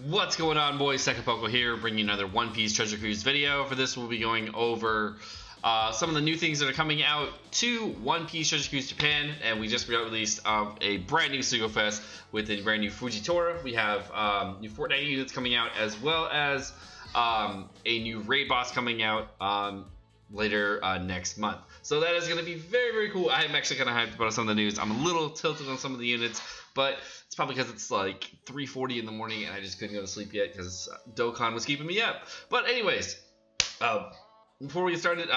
What's going on, boys? Sekapoko here, bringing you another One Piece Treasure Cruise video. For this, we'll be going over some of the new things that are coming out to One Piece Treasure Cruise Japan, and we just released a brand new Sugo Fest with a brand new Fujitora. We have new Fortnite units coming out, as well as a new raid boss coming out later next month. So that is going to be very, very cool. I'm actually kind of hyped about some of the news. I'm a little tilted on some of the units, but it's probably because it's like 3:40 in the morning and I just couldn't go to sleep yet because Dokkan was keeping me up. But anyways, before we get started,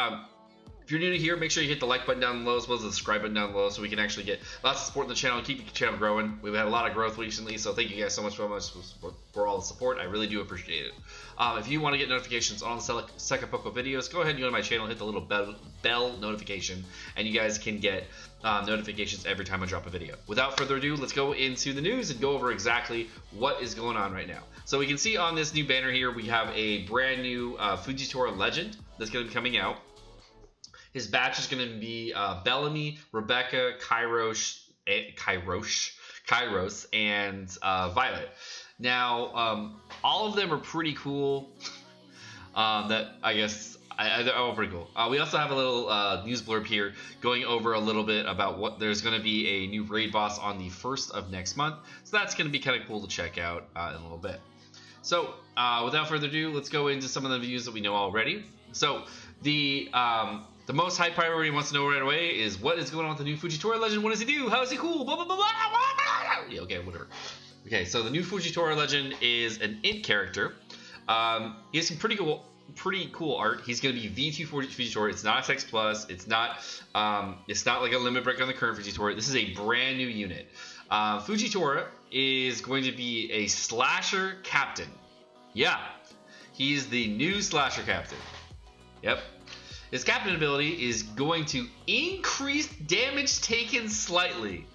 if you're new to here, make sure you hit the like button down below as well as the subscribe button down below so we can actually get lots of support in the channel and keep the channel growing. We've had a lot of growth recently, so thank you guys so much for all the support. I really do appreciate it. If you want to get notifications on the Sekapoko videos, go ahead and go to my channel, hit the little bell notification, and you guys can get notifications every time I drop a video. Without further ado, let's go into the news and go over exactly what is going on right now. So we can see on this new banner here, we have a brand new Fujitora Legend that's going to be coming out. His batch is going to be Bellamy, Rebecca, Kairos, and Violet. Now, all of them are pretty cool. That I guess they're all pretty cool. We also have a little news blurb here going over a little bit about what there's going to be a new raid boss on the 1st of next month. So that's going to be kind of cool to check out in a little bit. So without further ado, let's go into some of the views that we know already. So the most high priority wants to know right away is what is going on with the new Fujitora Legend. What does he do? How is he cool? Blah, blah, blah, blah, blah. Yeah, okay, whatever. Okay, so the new Fujitora Legend is an int character. He has some pretty cool art. He's going to be V2 Fujitora. It's not XX Plus. It's not like a limit break on the current Fujitora. This is a brand new unit. Fujitora is going to be a slasher captain. Yeah, he's the new slasher captain. Yep. His captain ability is going to increase damage taken slightly.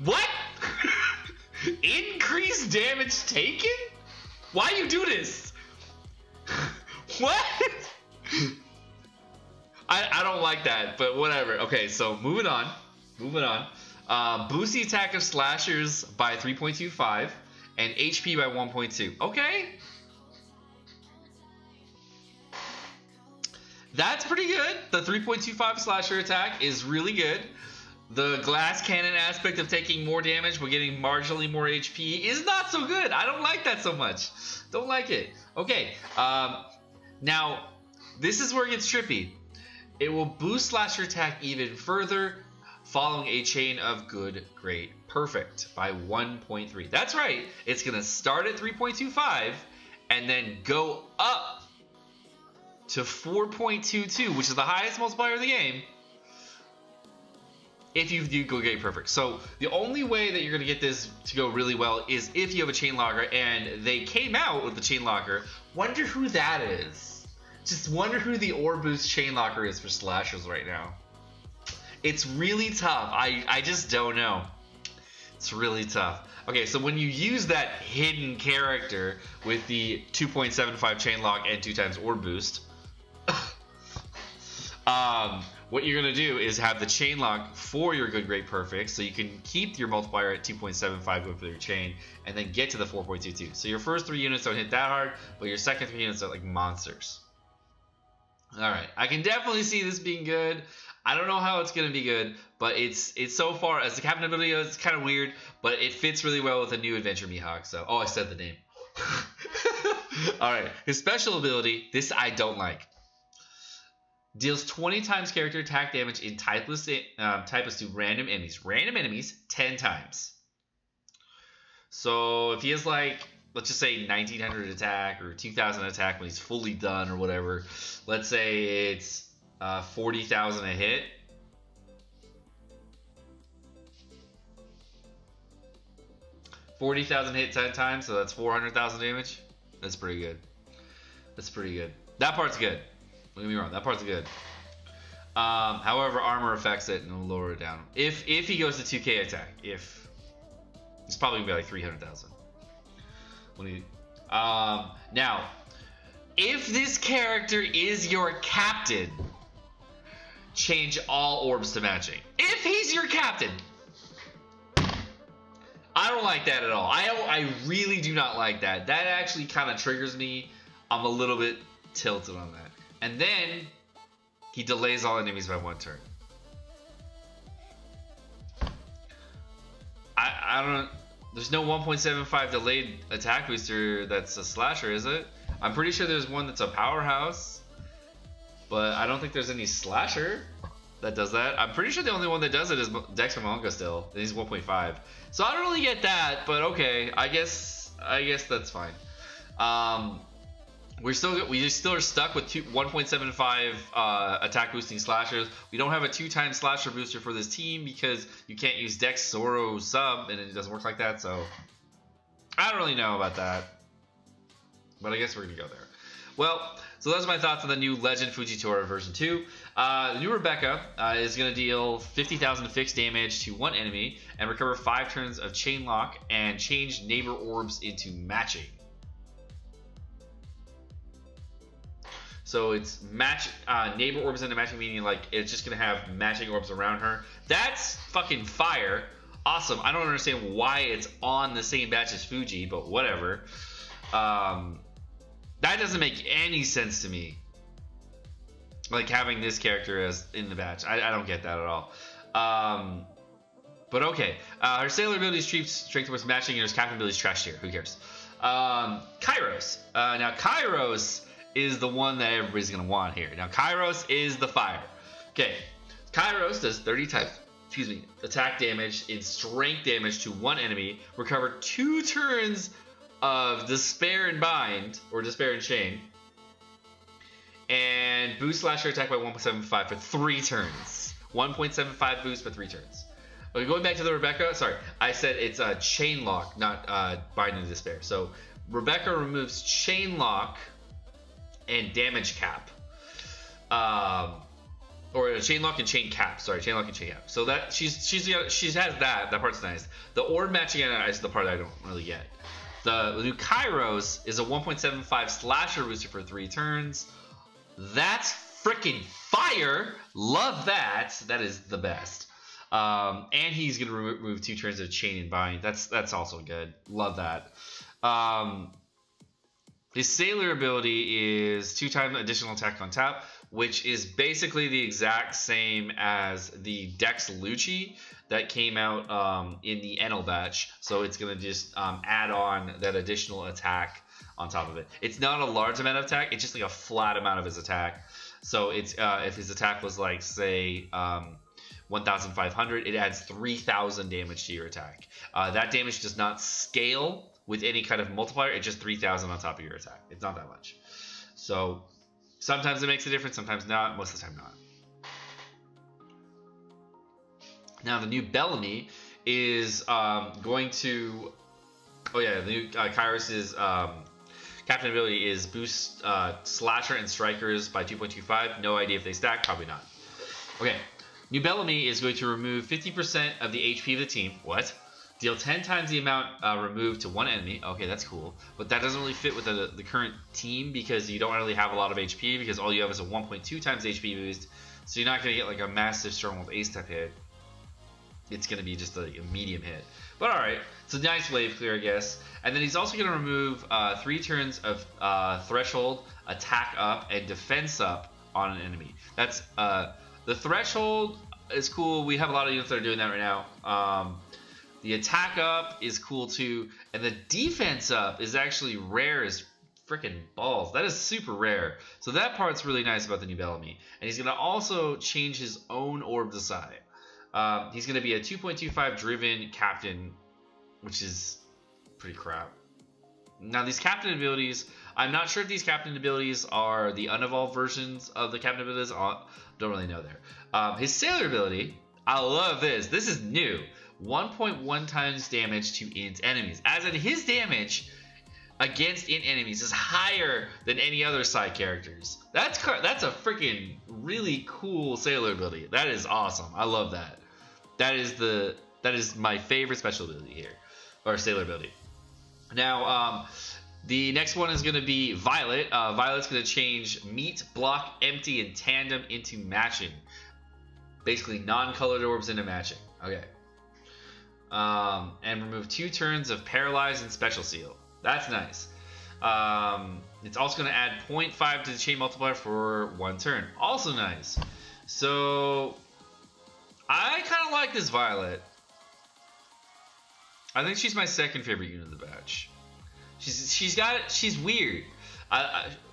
What? Increase damage taken? Why you do this? What? I don't like that, but whatever. Okay, so moving on. Boost the attack of slashers by 3.25 and HP by 1.2. Okay. That's pretty good. The 3.25 slasher attack is really good. The glass cannon aspect of taking more damage but getting marginally more HP is not so good. I don't like that so much. Don't like it. Okay. Now, this is where it gets trippy. It will boost slasher attack even further following a chain of good, great, perfect by 1.3. That's right. It's going to start at 3.25 and then go up to 4.22, which is the highest multiplier of the game, if you do go get perfect. So the only way that you're going to get this to go really well is if you have a chain locker, and they came out with the chain locker. Wonder who that is. Just wonder who the Ore Boost chain locker is for slashers right now. It's really tough. I just don't know. It's really tough. Okay, so when you use that hidden character with the 2.75 chain lock and 2x Ore Boost, what you're going to do is have the chain lock for your good, great, perfect, so you can keep your multiplier at 2.75 going for your chain, and then get to the 4.22. So your first 3 units don't hit that hard, but your second 3 units are like monsters. Alright, I can definitely see this being good. I don't know how it's going to be good, but it's so far, as the captain ability goes, it's kind of weird, but it fits really well with a new Adventure Mihawk, so... Oh, I said the name. Alright, his special ability, this I don't like. Deals 20 times character attack damage in typeless to random enemies 10 times. So if he has like, let's just say 1900 attack or 2000 attack when he's fully done or whatever, let's say it's 40,000 a hit. $40,000 hit 10 times, so that's 400,000 damage. That's pretty good. That's pretty good. That part's good. Don't get me wrong, that part's good. However, armor affects it and will lower it down. If he goes to 2k attack, it's probably gonna be like 300,000. Now, if this character is your captain, change all orbs to matching. If he's your captain, I don't don't like that at all. I really do not like that. That actually kind of triggers me. I'm a little bit tilted on that. And then he delays all enemies by 1 turn. I don't. There's no 1.75 delayed attack booster that's a slasher, is it? I'm pretty sure there's one that's a powerhouse, but I don't think there's any slasher that does that. I'm pretty sure the only one that does it is Dex from Monka still. And he's 1.5. So I don't really get that, but okay. I guess that's fine. We still are stuck with 1.75 attack boosting slashers. We don't have a 2-time slasher booster for this team because you can't use Dex Zoro sub and it doesn't work like that. So I don't really know about that, but I guess we're gonna go there. Well, so those are my thoughts on the new Legend Fujitora version 2. The new Rebecca is going to deal 50,000 fixed damage to 1 enemy and recover 5 turns of Chain Lock and change neighbor orbs into matching. So it's neighbor orbs into matching, meaning like it's just going to have matching orbs around her. That's fucking fire. Awesome. I don't understand why it's on the same batch as Fuji, but whatever. That doesn't make any sense to me. Like having this character as in the batch. I don't get that at all. But okay. Her sailor ability is strength towards matching and her captain ability is trash tier. Who cares? Kairos. Now Kairos is the one that everybody's going to want here. Now Kairos is the fire. Okay. Kairos does 30 types. Excuse me. Attack damage and strength damage to 1 enemy. Recover 2 turns of Despair and Bind, or Despair and Chain, and boost slasher attack by 1.75 for 3 turns. 1.75 boost for 3 turns. Okay, going back to the Rebecca, sorry, I said it's a Chain Lock, not Bind and Despair. So Rebecca removes Chain Lock and damage cap. Or Chain Lock and Chain Cap. Sorry, Chain Lock and Chain Cap. So that she has that. That part's nice. The orb matching is the part I don't really get. The new Kairos is a 1.75 slasher booster for 3 turns. That's freaking fire! Love that. That is the best. And he's gonna remove 2 turns of Chain and Bind. That's also good. Love that. His sailor ability is 2-time additional attack on tap, which is basically the exact same as the Dex Lucci that came out in the Enel batch. So it's going to just add on that additional attack on top of it. It's not a large amount of attack. It's just like a flat amount of his attack. So it's if his attack was like, say, 1,500, it adds 3,000 damage to your attack. That damage does not scale with any kind of multiplier. It's just 3,000 on top of your attack. It's not that much. So sometimes it makes a difference, sometimes not, most of the time not. Now the new Bellamy is going to, oh yeah, the new Kairos' captain ability is boost slasher and strikers by 2.25. No idea if they stack, probably not. Okay, new Bellamy is going to remove 50% of the HP of the team. What? Deal 10 times the amount removed to 1 enemy. Okay, that's cool. But that doesn't really fit with the current team because you don't really have a lot of HP because all you have is a 1.2 times HP boost. So you're not going to get like a massive Stronghold Ace type hit. It's going to be just a medium hit. But alright, it's a nice wave clear, I guess. And then he's also going to remove 3 turns of Threshold, Attack Up, and Defense Up on an enemy. That's the Threshold is cool. We have a lot of units that are doing that right now. The attack up is cool too, and the defense up is actually rare as freaking balls. That is super rare. So that part's really nice about the new Bellamy. And he's going to also change his own orb design. He's going to be a 2.25 driven captain, which is pretty crap. Now these captain abilities, I'm not sure if these captain abilities are the unevolved versions of the captain abilities. Don't really know there. His sailor ability, I love this. This is new. 1.1 times damage to int enemies. As in, his damage against int enemies is higher than any other side characters. That's a freaking really cool sailor ability. That is awesome. I love that. That is my favorite special ability here, or sailor ability. Now, the next one is going to be Violet. Violet's going to change Meet, Block, Empty, and Tandem into matching. Basically, non-colored orbs into matching. Okay. and remove 2 turns of Paralyze and Special Seal. That's nice. It's also going to add 0.5 to the chain multiplier for 1 turn. Also nice. So I kind of like this Violet. I think she's my second favorite unit of the batch. She's weird.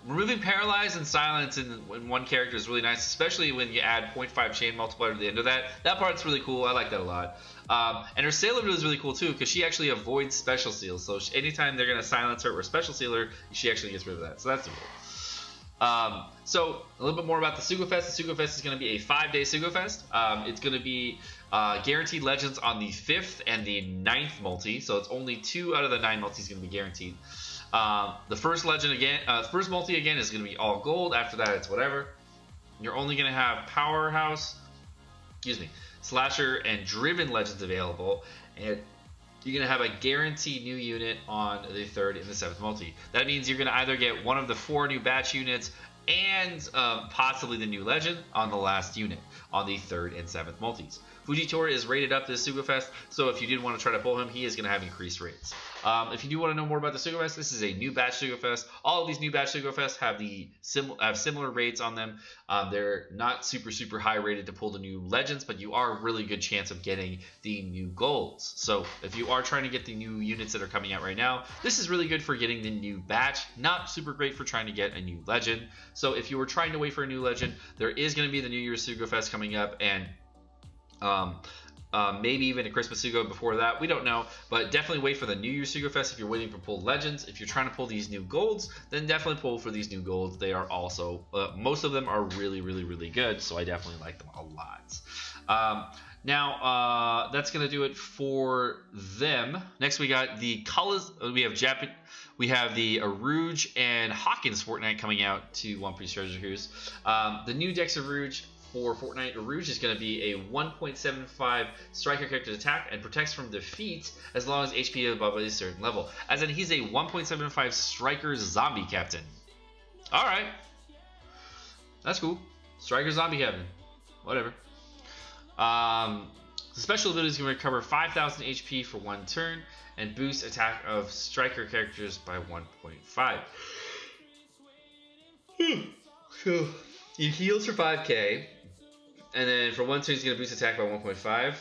Removing Paralyze and Silence in one character is really nice, especially when you add 0.5 chain multiplier to the end of that. That part's really cool. I like that a lot. And her Sailor ability is really cool too, because she actually avoids Special Seal. So anytime they're going to silence her or Special Seal her, she actually gets rid of that. So that's cool. So a little bit more about the Sugafest. The Sugafest is going to be a 5-day Sugafest. It's going to be guaranteed legends on the 5th and the 9th multi. So it's only 2 out of the 9 multis going to be guaranteed. The first legend again, first multi again is going to be all gold. After that, it's whatever. You're only going to have Powerhouse, Slasher, and Driven legends available, and you're going to have a guaranteed new unit on the 3rd and the 7th multi. That means you're going to either get one of the 4 new batch units and possibly the new legend on the last unit on the 3rd and 7th multis. Fujitora is rated up this Sugafest, so if you did want to try to pull him, he is going to have increased rates. If you do want to know more about the Sugafest, this is a new batch Sugafest. All of these new batch Sugafests have similar rates on them. They're not super high rated to pull the new legends, but you are a really good chance of getting the new golds. So if you are trying to get the new units that are coming out right now, this is really good for getting the new batch. Not super great for trying to get a new legend. So if you were trying to wait for a new legend, there is going to be the New Year's Sugafest coming up, and maybe even a Christmas Sugo before that. We don't know, but definitely wait for the New Year's Sugafest if you're waiting for pulled legends. If you're trying to pull these new golds, then definitely pull for these new golds. They are also, most of them are really good, so I definitely like them a lot. Now, that's going to do it for them. Next, we got the colors. We have the Urouge and Hawkins Fortnite coming out to One Piece Treasure Cruise. The new decks of Urouge for Fortnite Urouge is going to be a 1.75 striker character attack and protects from defeat as long as HP is above a certain level. As in, he's a 1.75 striker zombie captain. Alright. That's cool. Striker zombie captain. Whatever. The special ability is going to recover 5,000 HP for 1 turn and boost attack of striker characters by 1.5. So, it heals for 5k. And then for 1 turn, he's going to boost attack by 1.5.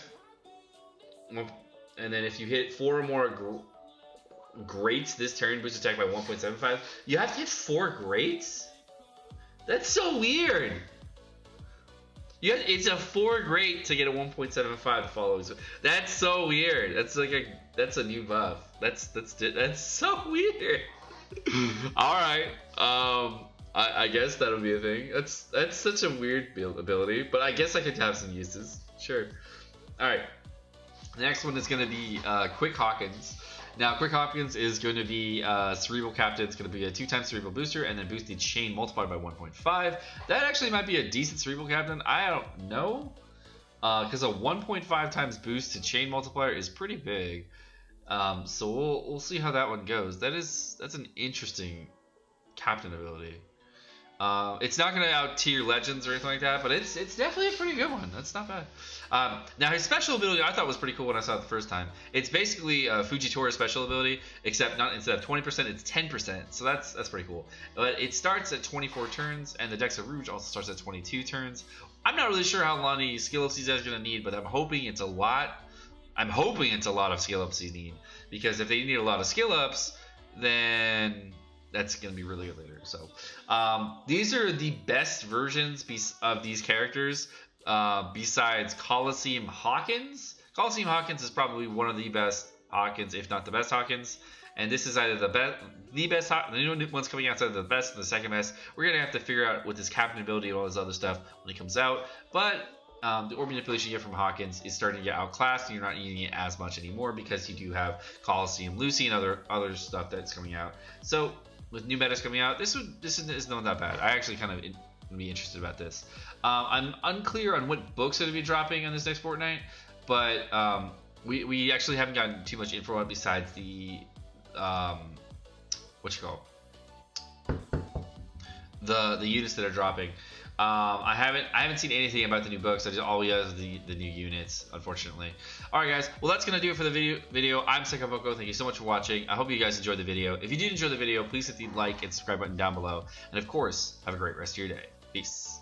And then if you hit 4 or more greats this turn, boost attack by 1.75. You have to hit 4 greats? That's so weird. It's a 4 great to get a 1.75 to follow. That's so weird. That's a new buff. That's so weird. All right. I guess that'll be a thing. That's such a weird build ability, but I guess I could have some uses. Sure. All right. The next one is going to be Quick Hawkins. Now, Quick Hawkins is going to be Cerebral Captain. It's going to be a 2x Cerebral Booster and then boost the chain multiplied by 1.5. That actually might be a decent Cerebral Captain. I don't know, because a 1.5 times boost to chain multiplier is pretty big. So we'll see how that one goes. That's an interesting captain ability. It's not going to out tier legends or anything like that, but it's definitely a pretty good one. That's not bad. Now his special ability I thought was pretty cool when I saw it the first time. It's basically Fujitora special ability, except instead of 20%, it's 10%. So that's pretty cool. But it starts at 24 turns, and the Dex of Rouge also starts at 22 turns. I'm not really sure how many skill ups he's going to need, but I'm hoping it's a lot. I'm hoping it's a lot of skill ups he need, because if they need a lot of skill ups, then that's going to be really good later. So these are the best versions of these characters besides Coliseum Hawkins. Coliseum Hawkins is probably one of the best Hawkins, if not the best Hawkins. And this is either the new one's coming out, is either the best and the second best. We're going to have to figure out with his captain ability and all this other stuff when it comes out. But the orb manipulation you get from Hawkins is starting to get outclassed, and you're not needing it as much anymore because you do have Coliseum Lucy and other stuff that's coming out. So with new metas coming out, this is not that bad. I actually kind of be interested about this. I'm unclear on what books are going to be dropping on this next fortnight, but we actually haven't gotten too much info on besides the the units that are dropping. I haven't seen anything about the new books. I just all we have is the new units, unfortunately. All right, guys. Well, that's gonna do it for the video. I'm Sekapoko. Thank you so much for watching. I hope you guys enjoyed the video. If you did enjoy the video, please hit the like and subscribe button down below. And of course, have a great rest of your day. Peace.